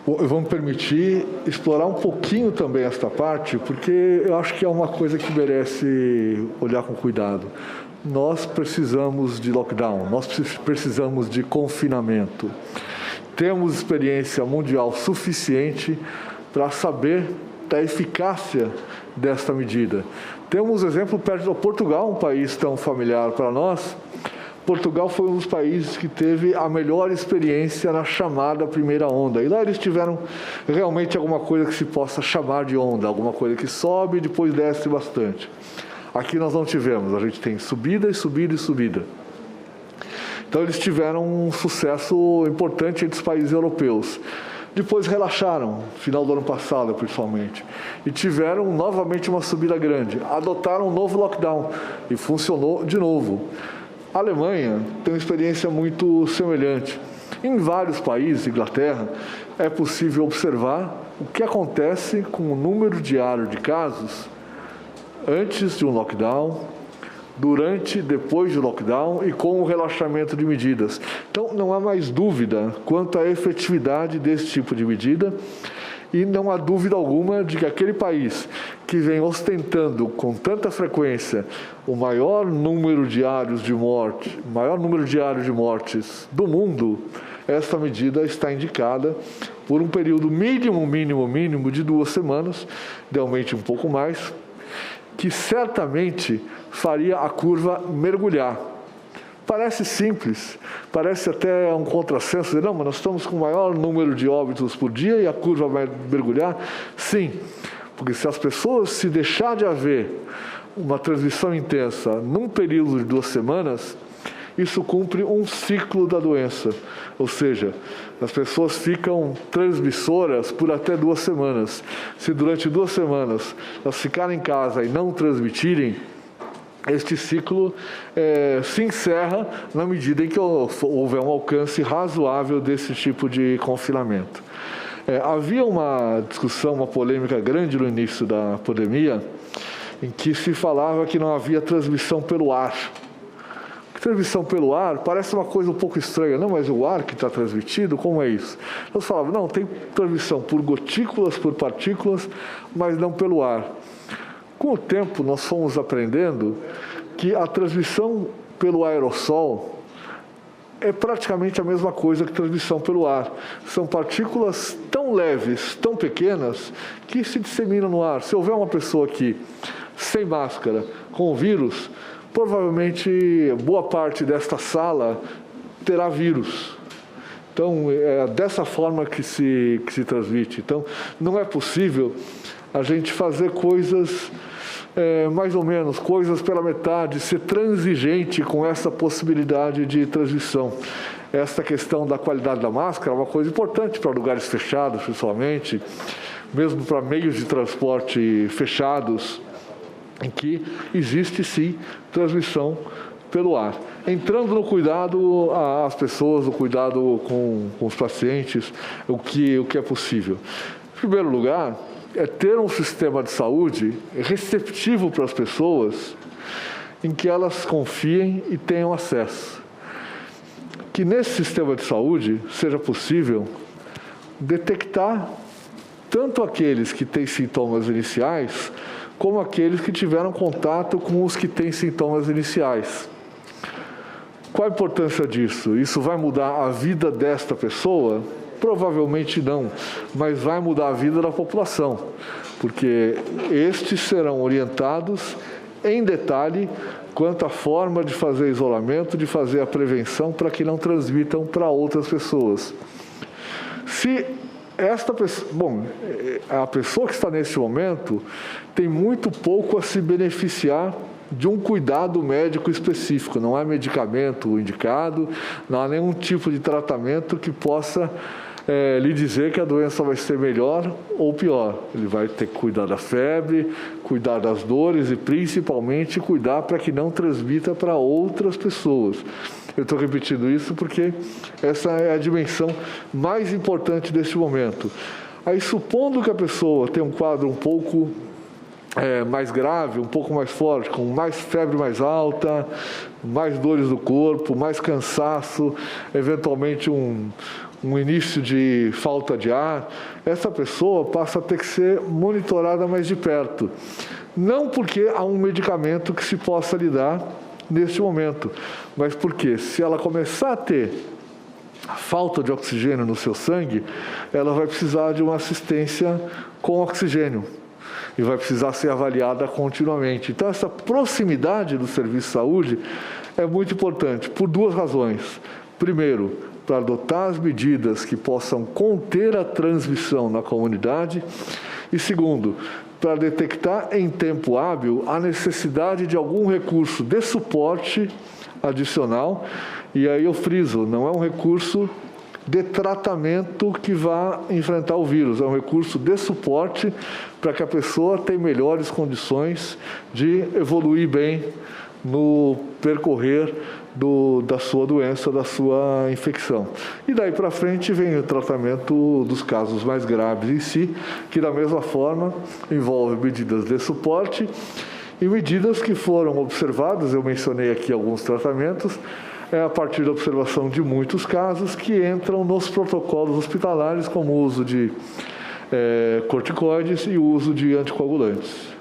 Bom, eu vou me permitir explorar um pouquinho também esta parte, porque eu acho que é uma coisa que merece olhar com cuidado. Nós precisamos de lockdown, nós precisamos de confinamento. Temos experiência mundial suficiente para saber da eficácia desta medida. Temos exemplo perto de Portugal, um país tão familiar para nós. Portugal foi um dos países que teve a melhor experiência na chamada primeira onda. E lá eles tiveram realmente alguma coisa que se possa chamar de onda, alguma coisa que sobe e depois desce bastante. Aqui nós não tivemos, a gente tem subida e subida e subida. Então eles tiveram um sucesso importante entre os países europeus. Depois relaxaram, final do ano passado principalmente, e tiveram novamente uma subida grande. Adotaram um novo lockdown e funcionou de novo. A Alemanha tem uma experiência muito semelhante. Em vários países, Inglaterra, é possível observar o que acontece com o número diário de casos antes de um lockdown, durante, depois do lockdown e com o relaxamento de medidas. Então, não há mais dúvida quanto à efetividade desse tipo de medida e não há dúvida alguma de que aquele país que vem ostentando com tanta frequência o maior número diário de mortes do mundo, esta medida está indicada por um período mínimo de 2 semanas, idealmente um pouco mais, que certamente faria a curva mergulhar. Parece simples, parece até um contrassenso, dizer, não, mas nós estamos com o maior número de óbitos por dia e a curva vai mergulhar. Sim, porque se as pessoas se deixar de haver uma transmissão intensa num período de 2 semanas, isso cumpre um ciclo da doença, ou seja, as pessoas ficam transmissoras por até 2 semanas. Se durante 2 semanas elas ficarem em casa e não transmitirem, este ciclo se encerra na medida em que houver um alcance razoável desse tipo de confinamento. Havia uma discussão, uma polêmica grande no início da pandemia, em que se falava que não havia transmissão pelo ar. Transmissão pelo ar parece uma coisa um pouco estranha. Não, mas o ar que está transmitido, como é isso? Nós falávamos, não, tem transmissão por gotículas, por partículas, mas não pelo ar. Com o tempo, nós fomos aprendendo que a transmissão pelo aerossol é praticamente a mesma coisa que transmissão pelo ar. São partículas tão leves, tão pequenas, que se disseminam no ar. Se houver uma pessoa aqui sem máscara, com o vírus, provavelmente boa parte desta sala terá vírus. Então, é dessa forma que se transmite. Então, não é possível a gente fazer coisas, mais ou menos, coisas pela metade, ser transigente com essa possibilidade de transmissão. Essa questão da qualidade da máscara é uma coisa importante para lugares fechados, principalmente, mesmo para meios de transporte fechados, em que existe, sim, transmissão pelo ar. Entrando no cuidado às pessoas, o cuidado com os pacientes, o que é possível. Em primeiro lugar, é ter um sistema de saúde receptivo para as pessoas, em que elas confiem e tenham acesso. Que nesse sistema de saúde seja possível detectar tanto aqueles que têm sintomas iniciais, como aqueles que tiveram contato com os que têm sintomas iniciais. Qual a importância disso? Isso vai mudar a vida desta pessoa? Provavelmente não, mas vai mudar a vida da população, porque estes serão orientados em detalhe quanto à forma de fazer isolamento, de fazer a prevenção para que não transmitam para outras pessoas. Se esta pessoa, a pessoa que está nesse momento tem muito pouco a se beneficiar de um cuidado médico específico. Não há medicamento indicado, não há nenhum tipo de tratamento que possa lhe dizer que a doença vai ser melhor ou pior. Ele vai ter que cuidar da febre, cuidar das dores e, principalmente, cuidar para que não transmita para outras pessoas. Eu estou repetindo isso porque essa é a dimensão mais importante deste momento. Aí, supondo que a pessoa tem um quadro um pouco mais grave, um pouco mais forte, com mais febre mais alta, mais dores do corpo, mais cansaço, eventualmente um um início de falta de ar, essa pessoa passa a ter que ser monitorada mais de perto. Não porque há um medicamento que se possa lhe dar neste momento, mas porque se ela começar a ter falta de oxigênio no seu sangue, ela vai precisar de uma assistência com oxigênio e vai precisar ser avaliada continuamente. Então, essa proximidade do serviço de saúde é muito importante por duas razões. Primeiro, para adotar as medidas que possam conter a transmissão na comunidade. E segundo, para detectar em tempo hábil a necessidade de algum recurso de suporte adicional. E aí eu friso, não é um recurso de tratamento que vá enfrentar o vírus, é um recurso de suporte para que a pessoa tenha melhores condições de evoluir bem no percorrer da sua doença, da sua infecção. E daí para frente vem o tratamento dos casos mais graves em si, que da mesma forma envolve medidas de suporte e medidas que foram observadas, eu mencionei aqui alguns tratamentos, a partir da observação de muitos casos que entram nos protocolos hospitalares, como o uso de corticoides e o uso de anticoagulantes.